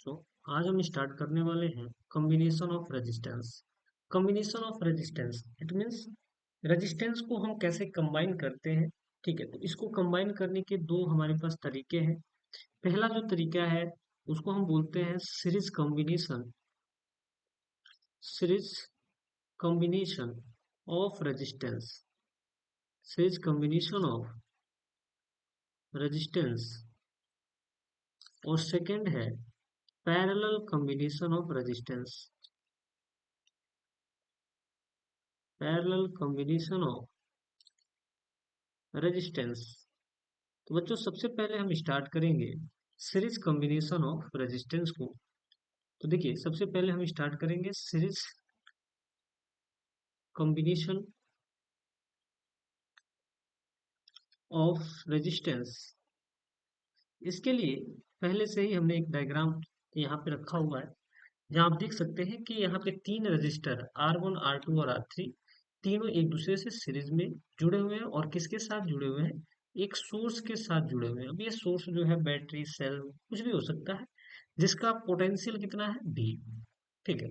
दोस्तों, आज हम स्टार्ट करने वाले हैं combination of resistance. Combination of resistance it means resistance को हम कैसे कंबाइन करते हैं। ठीक है, तो इसको कंबाइन करने के दो हमारे पास तरीके हैं। पहला जो तरीका है उसको हम बोलते हैं series combination. Series combination of resistance. Series combination of resistance. और सेकंड है parallel combination of resistance. Parallel combination of resistance. तो बच्चों, सबसे पहले हम स्टार्ट करेंगे सीरीज कॉम्बिनेशन ऑफ रेजिस्टेंस को। तो देखिए, सबसे पहले हम स्टार्ट करेंगे सीरीज कॉम्बिनेशन ऑफ रेजिस्टेंस। इसके लिए पहले से ही हमने एक डायग्राम यहाँ पे रखा हुआ है, जहाँ आप देख सकते हैं कि यहाँ पे तीन रजिस्टर R1, R2 और R3 तीनों एक दूसरे से सीरीज में जुड़े हुए हैं। और किसके साथ जुड़े हुए हैं? एक सोर्स के साथ जुड़े हुए हैं। अब ये सोर्स जो है बैटरी, सेल, कुछ भी हो सकता है, जिसका पोटेंशियल कितना है? V। ठीक है।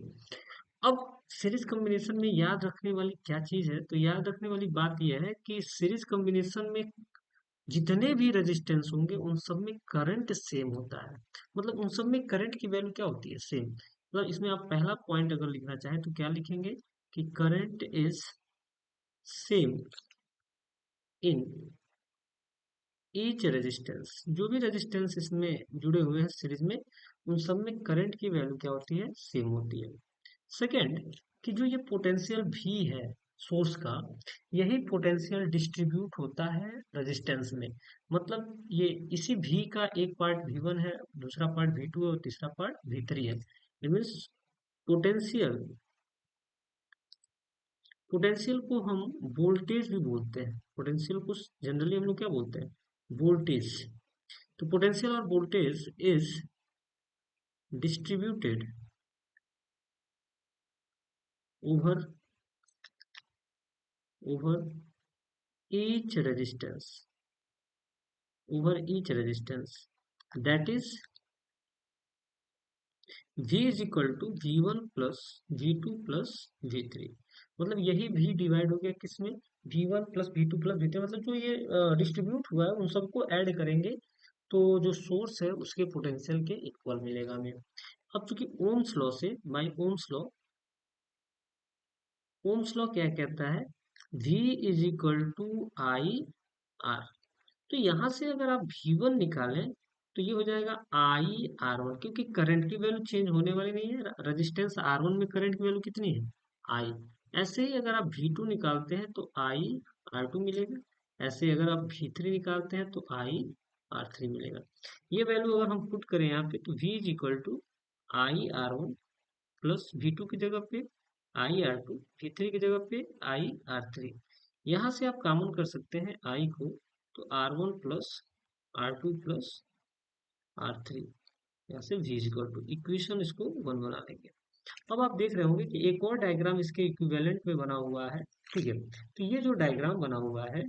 अब सीरीज कॉम्बिनेशन में याद रखने वाली क्या चीज है? तो याद रखने वाली बात यह है कि सीरीज कॉम्बिनेशन में जितने भी रेजिस्टेंस होंगे उन सब में करंट सेम होता है। मतलब उन सब में करंट की वैल्यू क्या होती है? सेम। मतलब इसमें आप पहला पॉइंट अगर लिखना चाहें तो क्या लिखेंगे कि current is same in each resistance. जो भी रेजिस्टेंस इसमें जुड़े हुए हैं सीरीज में, उन सब में करंट की वैल्यू क्या होती है? सेम होती है। सेकेंड, कि जो ये पोटेंशियल भी है सोर्स का, यही पोटेंशियल डिस्ट्रीब्यूट होता है रेजिस्टेंस में। मतलब ये इसी भी का एक पार्ट V1 है, दूसरा पार्ट V2 है और तीसरा पार्ट V3 है। इट मीन्स पोटेंशियल पोटेंशियल को हम वोल्टेज भी बोलते हैं। पोटेंशियल को जनरली हम लोग क्या बोलते हैं? वोल्टेज। तो पोटेंशियल और voltage is distributed over over each resistance over each resistance, that is V is equal to V1 plus V2 plus V3। मतलब यही V डिवाइड हो गया किसमें? V1 plus V2 plus V3। मतलब जो ये डिस्ट्रीब्यूट हुआ है उन सबको ऐड करेंगे तो जो सोर्स है उसके पोटेंशियल के इक्वल मिलेगा हमें। अब चूंकि ओम्स लॉ से, बाय ओम्स लॉ क्या कहता है? V is equal to I R. तो यहाँ से अगर आप V1 निकालें तो ये हो जाएगा I R1, क्योंकि करंट की वैल्यू चेंज होने वाली नहीं है। रेजिस्टेंस R1 में करंट की वैल्यू कितनी है? I। ऐसे ही अगर आप V2 निकालते हैं तो IR2 मिलेगा। ऐसे ही अगर आप V3 निकालते हैं तो IR3 मिलेगा। ये वैल्यू अगर हम पुट करें यहाँ पे तो V is equal to IR1 plus V2 की जगह पे IR2, V3 की जगह पे IR3। यहाँ से आप कॉमन कर सकते हैं I को, तो R1 plus R2 plus R3। यहाँ से V is equal to, equation इसको 1 बना देंगे। अब आप देख रहे होंगे कि एक और डायग्राम इसके इक्विवेलेंट में बना हुआ है। ठीक है, तो ये जो डायग्राम बना हुआ है,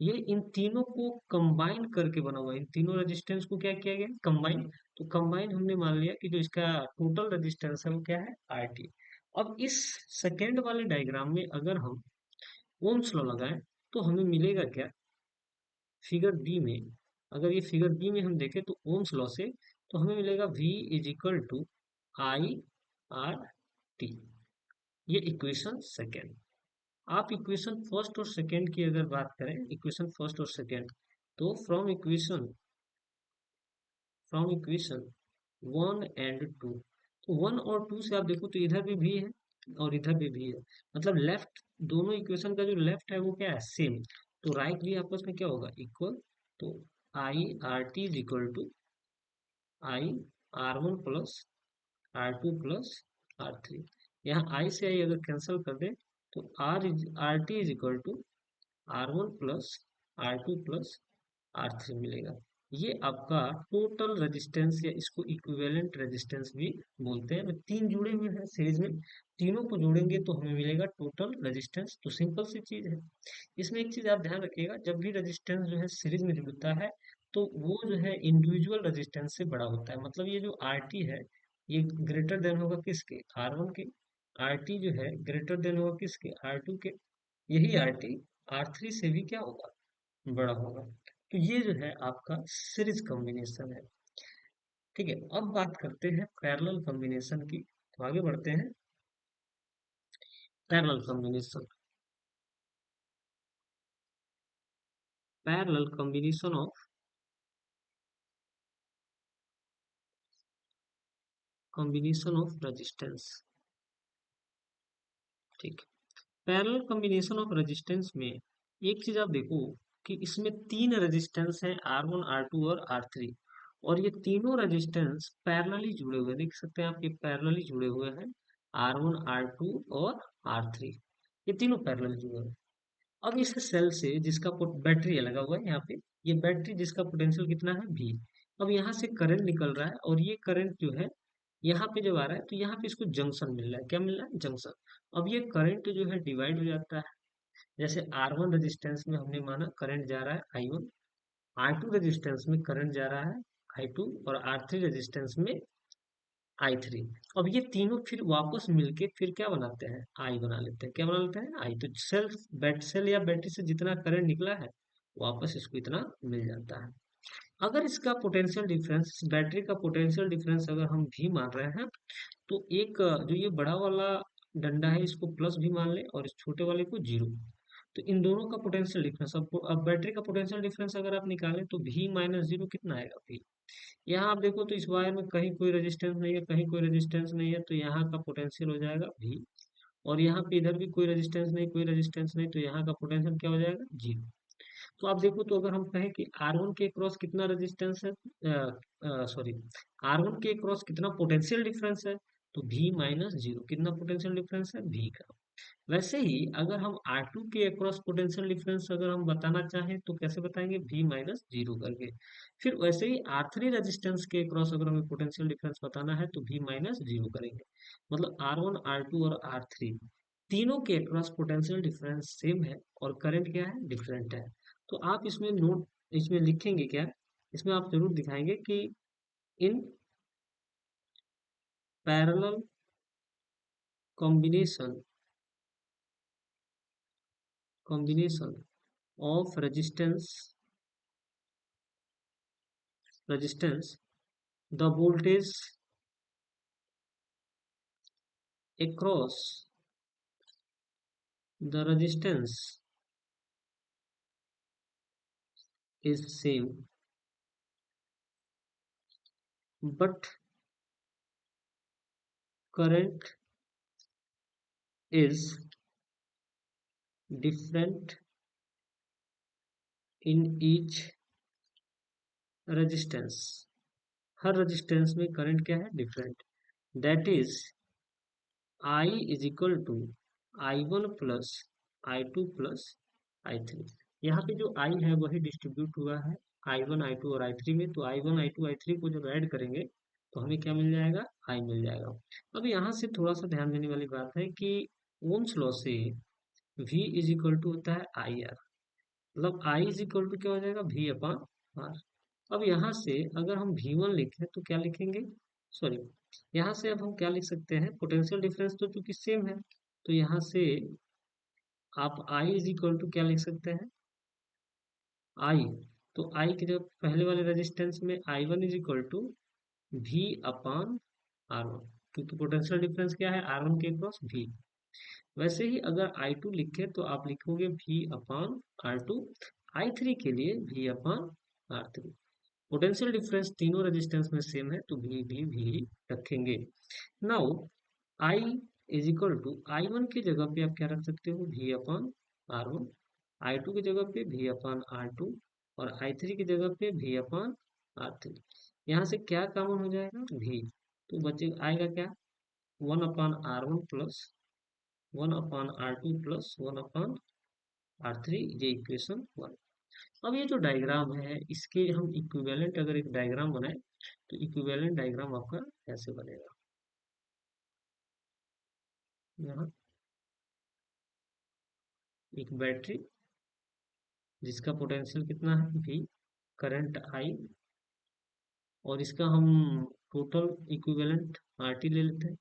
ये इन तीनों को कंबाइन करके बना हुआ है। इन तीनों रेजिस्टेंस को क्या किया गया? कंबाइन। तो कंबाइन हमने मान लिया कि जो इसका टोटल रेजिस्टेंस है वो क्या है? RT। अब इस सेकेंड वाले डायग्राम में अगर हम ओम्स लॉ लगाएं तो हमें मिलेगा क्या? फिगर बी में, अगर ये फिगर बी में हम देखें तो ओम्स लॉ से तो हमें मिलेगा V is equal to IRT। ये इक्वेशन सेकेंड। आप इक्वेशन फर्स्ट और सेकेंड की अगर बात करें, इक्वेशन फर्स्ट और सेकेंड, तो फ्रॉम इक्वेशन 1 और 2, तो 1 और 2 से आप देखो तो इधर भी है और इधर भी है। मतलब लेफ्ट, दोनों इक्वेशन का जो लेफ्ट है वो क्या है? सेम। तो राइट भी आपस में क्या होगा? इक्वल। तो IRT is equal to IR1 plus R2 plus R3। यहाँ I से I अगर कैंसिल कर दे तो RT is equal to R1 plus R2 plus R3 मिलेगा। ये आपका टोटल रेजिस्टेंस, या इसको इक्विवेलेंट रेजिस्टेंस भी बोलते हैं। तीन जुड़े हुए हैं सीरीज में, तीनों को जोड़ेंगे तो हमें मिलेगा टोटल रेजिस्टेंस। तो सिंपल सी चीज है। इसमें एक चीज आप ध्यान रखिएगा, जब भी रेजिस्टेंस जो है सीरीज में जुड़ता है तो वो जो है इंडिविजुअल रेजिस्टेंस से बड़ा होता है। मतलब ये जो आर टी है, ये ग्रेटर देन होगा किसके, आर वन के। आर टी जो है ग्रेटर देन होगा किसके, आर टू के। यही आर टी आर थ्री से भी क्या होगा, बड़ा होगा। तो ये जो है आपका सीरीज कॉम्बिनेशन है। ठीक है, अब बात करते हैं पैरेलल कॉम्बिनेशन की। तो आगे बढ़ते हैं। Parallel combination, parallel combination of resistance. ठीक, पैरेलल कॉम्बिनेशन ऑफ रेजिस्टेंस में एक चीज आप देखो कि इसमें तीन रेजिस्टेंस हैं, आर वन आर टू और आर थ्री। और ये तीनों रेजिस्टेंस पैरेलली जुड़े हुए हैं, देख सकते हैं आप, ये पैरेलली जुड़े हुए हैं, आर वन आर टू और आर थ्री। ये तीनों पैरेलल जुड़े हुए हैं। अब इस सेल से जिसका बैटरी लगा हुआ है यहाँ पे, ये बैटरी जिसका पोटेंशियल कितना है, भी। अब यहाँ से करंट निकल रहा है, और ये करंट जो है यहाँ पे जब आ रहा है, तो यहाँ पे इसको जंक्शन मिल रहा है। क्या मिल रहा है, जंक्शन। अब ये करंट जो है डिवाइड हो जाता है। जैसे आर वन रेजिस्टेंस में हमने माना करंट जा रहा है I one, R two resistance में करंट जा रहा है आई टू, और आर थ्री रेजिस्टेंस में आई थ्री। अब ये तीनों फिर वापस मिलके फिर क्या बनाते हैं, आई बना लेते हैं। क्या बना लेते हैं, आई। तो सेल या बैटरी से जितना करंट निकला है, वापस इसको इतना मिल जाता है। अगर इसका पोटेंशियल डिफरेंस, बैटरी का पोटेंशियल डिफरेंस अगर हम भी मान रहे हैं, तो एक जो ये बड़ा वाला डंडा है, इसको प्लस भी मान ले, और इस छोटे वाले को जीरो। तो इन दोनों का पोटेंशियल डिफरेंस, अब बैटरी का पोटेंशियल डिफरेंस अगर आप निकालें, तो भी माइनस जीरो कितना आएगा, भी। यहाँ आप देखो तो इस वायर में कहीं कोई रेजिस्टेंस नहीं है, कहीं कोई रेजिस्टेंस नहीं है, तो यहाँ का पोटेंशियल हो जाएगा भी। और यहाँ पे इधर भी कोई रेजिस्टेंस नहीं, कोई रेजिस्टेंस नहीं, तो यहाँ का पोटेंशियल क्या हो जाएगा, जीरो। तो आप देखो तो अगर हम कहें कि आर वन के क्रॉस कितना रेजिस्टेंस है, सॉरी, आर वन के क्रॉस कितना पोटेंशियल डिफरेंस है, तो भी माइनस जीरो। कितना पोटेंशियल डिफरेंस है, भी का। वैसे ही अगर हम आर टू के अक्रॉस पोटेंशियल डिफरेंस अगर हम बताना चाहें, तो कैसे बताएंगे, भी माइनस जीरो करके। फिर वैसे ही आर थ्री रेजिस्टेंस के अक्रॉस अगर हमें पोटेंशियल डिफरेंस बताना है, तो भी माइनस जीरो करेंगे। मतलब आर वन आर टू और आर थ्री तीनों के अक्रॉस पोटेंशियल डिफरेंस सेम है, और करंट क्या है, डिफरेंट है। तो आप इसमें नोट, इसमें लिखेंगे क्या, इसमें आप जरूर दिखाएंगे कि in parallel combination combination of resistance the voltage across the resistance is same, but current is different in each resistance। हर रेजिस्टेंस में करंट क्या है, different. That is I is equal to I one plus I two plus I three. यहाँ पे जो I है वही distribute हुआ है आई वन आई टू और आई थ्री में। तो I one I two I three को जब ऐड करेंगे, तो हमें क्या मिल जाएगा, I मिल जाएगा। अब यहाँ से थोड़ा सा ध्यान देने वाली बात है कि ओम्स लॉ से V इज इक्वल टू होता है आई आर। मतलब I इज इक्वल टू क्या हो जाएगा, V अपॉन आर। अब यहाँ से अगर हम V1 लिखें तो क्या लिखेंगे, सॉरी, यहाँ से अब हम क्या लिख सकते हैं, पोटेंशियल डिफरेंस तो चूंकि सेम है, तो यहाँ से आप I इज इक्वल टू क्या लिख सकते हैं, I। तो I के जब पहले वाले रेजिस्टेंस में I one is equal to V upon R one, क्योंकि पोटेंशियल डिफरेंस क्या है, आर वन के क्रॉस V। वैसे ही अगर आई टू लिखे तो आप लिखोगे V upon R two, I three के लिए V upon R three. Potential difference तीनों रेजिस्टेंस में सेम है, तो भी रखेंगे। Now I is equal to I one की जगह पे आप क्या रख सकते हो, V upon R one. I two की जगह पे V अपॉन आर टू, और आई थ्री की जगह पे V अपॉन आर थ्री। यहाँ से क्या कॉमन हो जाएगा, V। तो बचे आएगा क्या, one upon R one plus one upon R two plus one upon R three, ये इक्वेशन वन। अब ये जो डायग्राम है, इसके हम इक्विवेलेंट अगर एक डायग्राम बनाए, तो इक्विवेलेंट डायग्राम आपका ऐसे बनेगा। यहाँ एक बैटरी जिसका पोटेंशियल कितना है, V, करंट आई, और इसका हम टोटल इक्विवेलेंट आर टी ले लेते हैं।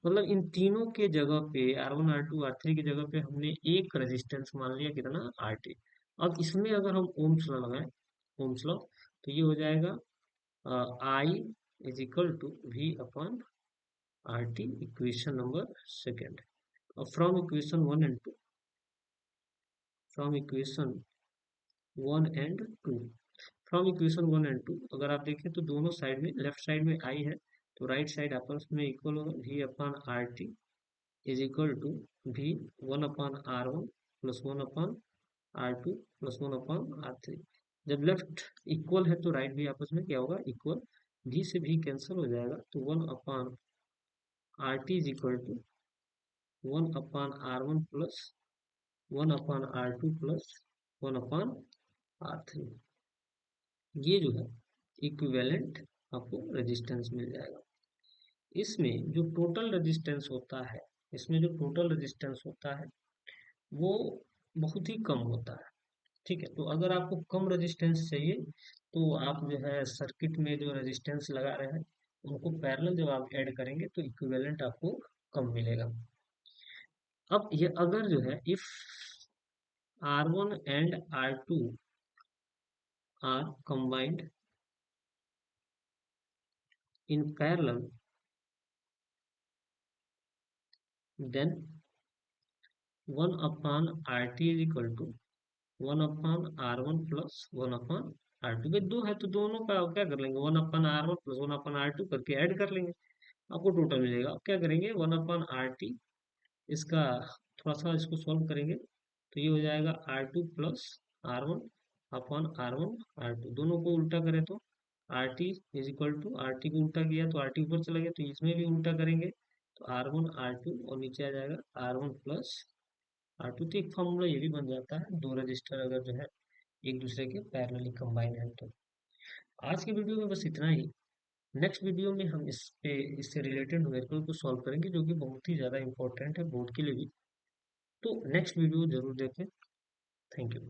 मतलब इन तीनों के जगह पे R1 R2 R3 की जगह पे हमने एक रेजिस्टेंस मान लिया, कितना, RT। अब इसमें अगर हम ओम्स लॉ लगाएं, ओम्स लॉ, तो ये हो जाएगा I is equal to V upon RT, equation number second. और from equation one and two, from equation one and two, from equation one and two अगर आप देखें तो दोनों साइड में, लेफ्ट साइड में आई है तो राइट साइड आपस में इक्वल होगा, V upon R T is equal to V one upon R1 plus one upon R2 plus one upon R3। जब लेफ्ट इक्वल है तो राइट भी आपस में क्या होगा, इक्वल। V से V कैंसिल हो जाएगा तो one upon R T is equal to one upon R1 plus one upon R2 plus one upon R3। ये जो है इक्विवेलेंट आपको रेजिस्टेंस मिल जाएगा। इसमें जो टोटल रेजिस्टेंस होता है, इसमें जो टोटल रेजिस्टेंस होता है वो बहुत ही कम होता है। ठीक है, तो अगर आपको कम रेजिस्टेंस चाहिए तो आप जो है सर्किट में जो रेजिस्टेंस लगा रहे हैं उनको पैरेलल जब आप ऐड करेंगे तो इक्विवेलेंट आपको कम मिलेगा। अब ये अगर जो है if R1 and R2 are combined in parallel, then one upon R T is equal to one upon R1 plus one upon R2। भाई दो है तो दोनों का क्या कर लेंगे, one upon R1 plus one upon R2 करके ऐड कर लेंगे, आपको टोटल मिलेगा। अब क्या करेंगे, वन अपॉन आर टी, इसका थोड़ा सा इसको सॉल्व करेंगे तो ये हो जाएगा R2 plus R1 upon R1 R2। दोनों को उल्टा करें तो R T is equal to, R T को उल्टा किया तो आर टी ऊपर चला गया, तो इसमें भी उल्टा करेंगे तो R1 R2 और नीचे आ जाएगा R1 प्लस R2। तो एक फॉर्मूला ये भी बन जाता है, दो रजिस्टर अगर जो है एक दूसरे के पैरेलली कंबाइन है तो। आज की वीडियो में बस इतना ही। नेक्स्ट वीडियो में हम इस पे, इससे रिलेटेड न्यूमेरिकल को सॉल्व करेंगे जो कि बहुत ही ज़्यादा इंपॉर्टेंट है बोर्ड के लिए भी। तो नेक्स्ट वीडियो जरूर देखें। Thank you.